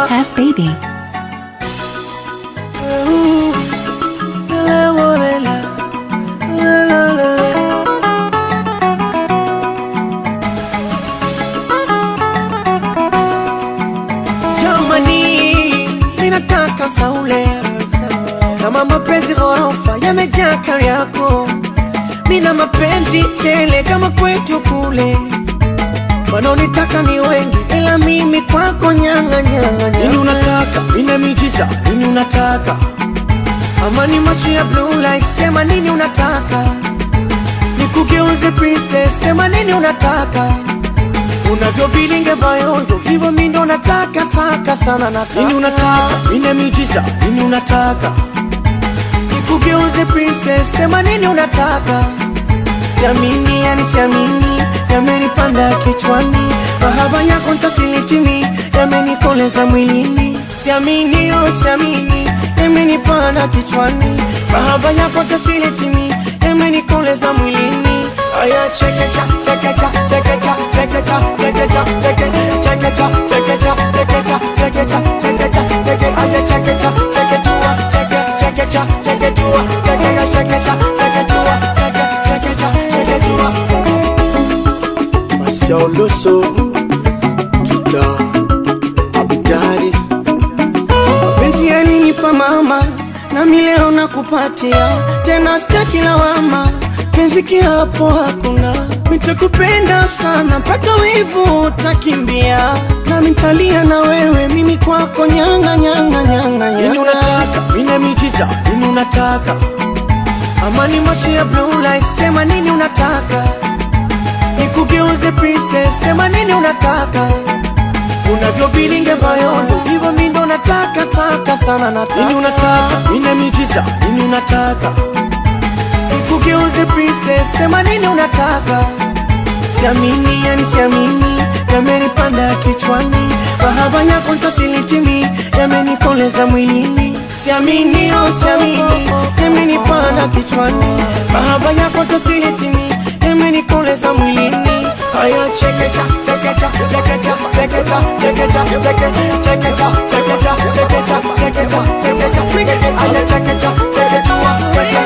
Pass baby. Jamani, minataka saule kama mapenzi ghorofa yamejaa kari yako. Mina mapenzi tele kama kwetu kule. Wanaonitaka ni wengi ila mimi kwako nyanga nyanga. Nini unataka? Nina miujiza. Nini unataka? Ama ni macho ya blue light. Sema nini unataka? Nikugeuze princess. Sema nini unataka? Unavyo bilinge bayondo hivyo mimi ndo nataka taka sana nataka. Nini unataka? Nina miujiza. Nini unataka? Nikugeuze princess. Sema nini unataka? Siamini yani siamini, yamenipanda kichwani. Mahaba yako ntasilitimi, yamenikoleza mwilini. Siamini oh siamini, yamenipanda kichwani. Mahaba yako ntasilitimi, yamenikoleza mwilini. Aya chekecha, chekecha, chekecha, chekecha, chekecha, chekecha, chekecha, chekecha, chekecha, chekecha, chekecha, aya chekecha, cheketua, chekecha, cheketua, chekecha, chekecha, cheketua, chekecha, cheketua. Masauloso, kita, abidari. Mapenzi yalinipa mama, na mileo nakupatia. Tena sitaki lawama, penzi kiapo hakuna. Nitakupenda sana mpaka wivu utakimbia. Na mitalia na wewe mimi kwako nyanga nyanga nyanga. Nini unataka? Mina miujiza. Nini unataka? Ama ni macho ya blue light. Sema nini unataka? Nikugeuze princess. Sema nini unataka? Unavyo bilinge bayondo hivyo mimi ndo nataka taka sana nataka. Nini unataka? Mina miujiza. Nini unataka? Nikugeuze princess. Sema nini unataka? Siamini yani siamini, yamenipanda kichwani. Mahaba yako ntasilitimi, yamenikoleza mwilini. Siamini oh siamini, yamenipanda kichwani. Mahaba yako ntasilitimi, yamenikoleza mwilini. Aya chekecha, chekecha, chekecha, chekecha, chekecha, chekecha, chekecha, chekecha, chekecha, chekecha, chekecha, aya chekecha, cheketua, chekecha.